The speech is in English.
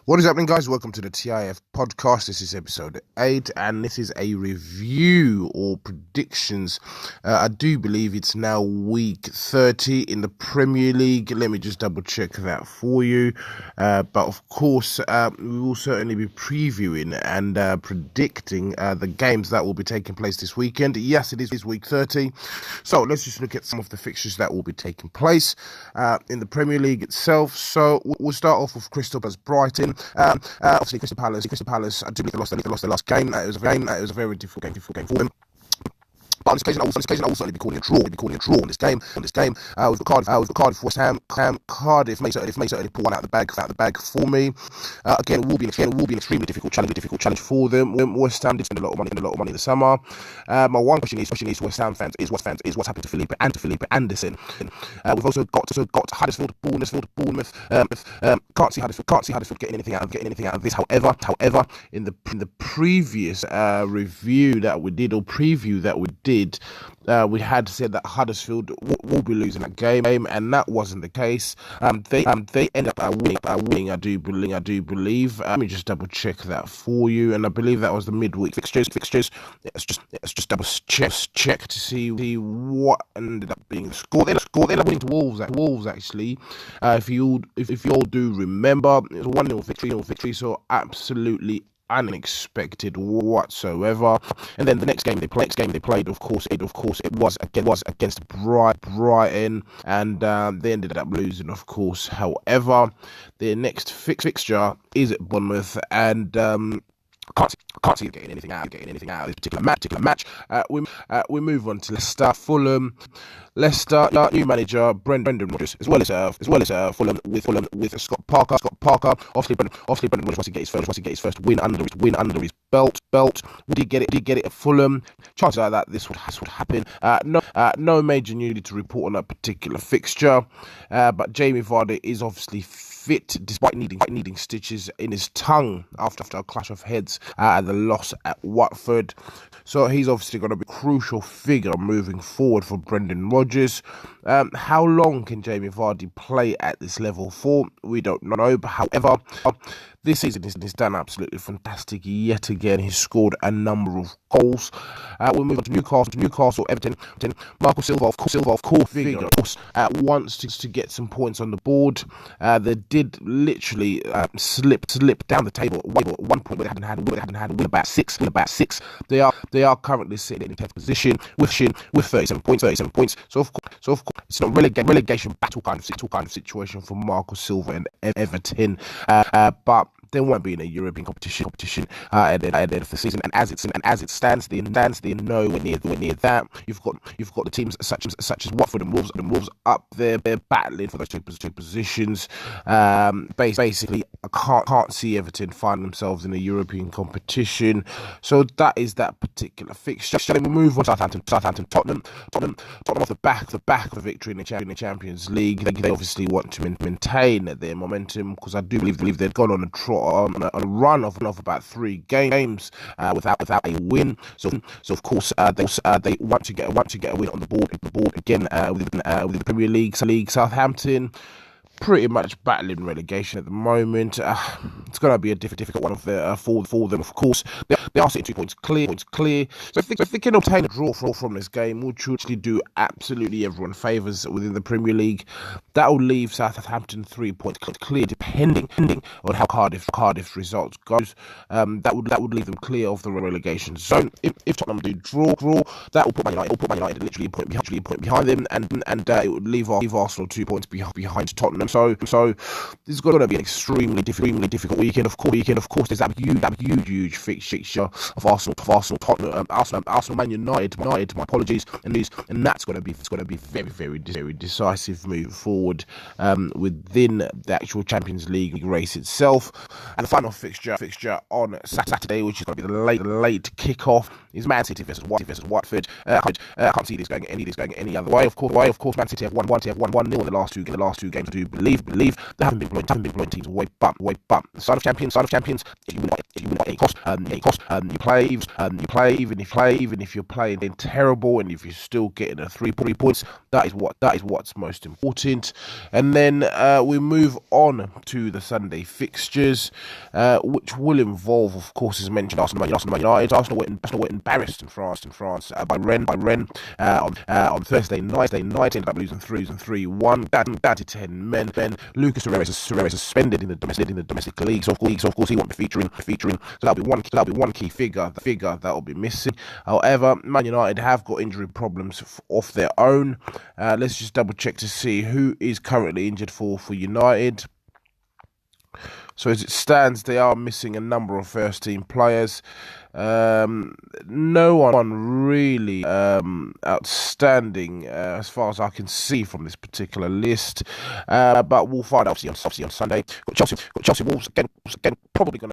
What is happening, guys? Welcome to the TIF podcast. This is episode 8, and this is a review or predictions. I do believe it's now week 30 in the Premier League. Let me just double check that for you. But of course, we will certainly be previewing and predicting the games that will be taking place this weekend. Yes, it is week 30. So let's just look at some of the fixtures that will be taking place in the Premier League itself. So we'll start off with Crystal Palace Brighton. Obviously, Crystal Palace. I do believe they lost their last game. It was a very difficult game for them. But on this occasion, I will certainly be calling a draw on this game. With Cardiff, West Ham, Cardiff may certainly pull one out of the bag for me. Again, it will be an extremely difficult challenge for them. West Ham did spend a lot of money in the summer. My one question is West Ham fans is what's happened to Felipe Anderson. We've also got Huddersfield, Bournemouth. Can't see Huddersfield getting anything out of this. However, in the previous review that we did, or preview that we did, we had said that Huddersfield will be losing that game, and that wasn't the case. They ended up winning. I do believe. Let me just double check that for you, and I believe that was the midweek fixtures. Let's just double check to see what ended up being the score. They ended up winning to Wolves actually. If you all do remember, it was a 1-0 victory. So absolutely unexpected whatsoever. And then the next game they played, of course it was against Brighton, and they ended up losing, of course. However, their next fixture is at Bournemouth, and can't see it getting anything out of this particular match. We move on to Leicester, Fulham. Leicester, new manager Brendan Rodgers, as well as Fulham with Scott Parker. Obviously, Brendan Rodgers wants to get his first win under his belt. Would he get it at Fulham? Chances are that this would happen. No major news to report on that particular fixture. But Jamie Vardy is obviously fit despite needing stitches in his tongue after a clash of heads at the loss at Watford. So he's obviously going to be a crucial figure moving forward for Brendan Rodgers. How long can Jamie Vardy play at this level for? We don't know. But however, this season he's done absolutely fantastic yet again. He's scored a number of goals. We'll move on to Newcastle, Everton. Marco Silva, of course, figure, wants to get some points on the board. They did literally slip down the table at one point, but they hadn't had a win about six. They are currently sitting in 10th position with 37 points. So of course, it's not relegation battle kind of situation for Marco Silva and Everton. But they won't be in a European competition at the end of the season, and as it stands, they're nowhere near that. You've got the teams such as Watford and Wolves up there. They're battling for those two positions. Basically, I can't see Everton find themselves in a European competition. So that is that particular fixture. Then we move on to Southampton, Tottenham off the back of a victory in the Champions League. They obviously want to maintain their momentum, because I do believe they've gone on a run of about 3 games without a win. So of course they want to get a win on the board again with the Premier League. Southampton pretty much battling relegation at the moment. It's going to be a difficult one for them, of course. They are sitting 2 points clear. So if they can obtain a draw from this game, which would actually do absolutely everyone favours within the Premier League, that will leave Southampton 3 points clear, depending on how Cardiff's results goes. That would leave them clear of the relegation zone. If Tottenham do draw, that will put Man United literally a point behind them, and it would leave Arsenal 2 points behind Tottenham. So this is going to be an extremely difficult weekend. Of course, there's that huge fixture of Arsenal, Tottenham, Arsenal, Man United. My apologies, and that's going to be very decisive moving forward within the actual Champions League race itself. And the final fixture on Saturday, which is going to be the late kickoff, is Man City versus Watford. Can't see this going any other way. Of course, Man City have won 1-0 in the last two games. I do believe they haven't been blowing teams away, but You win at any cost. You play, even if you're playing then terrible, and if you're still getting a 3 points, that is what's most important. And then we move on to the Sunday fixtures, which will involve, of course, as mentioned, Arsenal United. Arsenal were embarrassed in France by Rennes on Thursday night. They ended up losing 3-1. Down to 10 men. Lucas Torreira is suspended in the domestic league, so of course he won't be featuring. So that'll be one key figure that will be missing. However, Man United have got injury problems of their own. Let's just double check to see who is currently injured for United. So as it stands, they are missing a number of first team players. No one really outstanding as far as I can see from this particular list. But we'll find out obviously on Sunday. Got Chelsea Wolves again, probably going to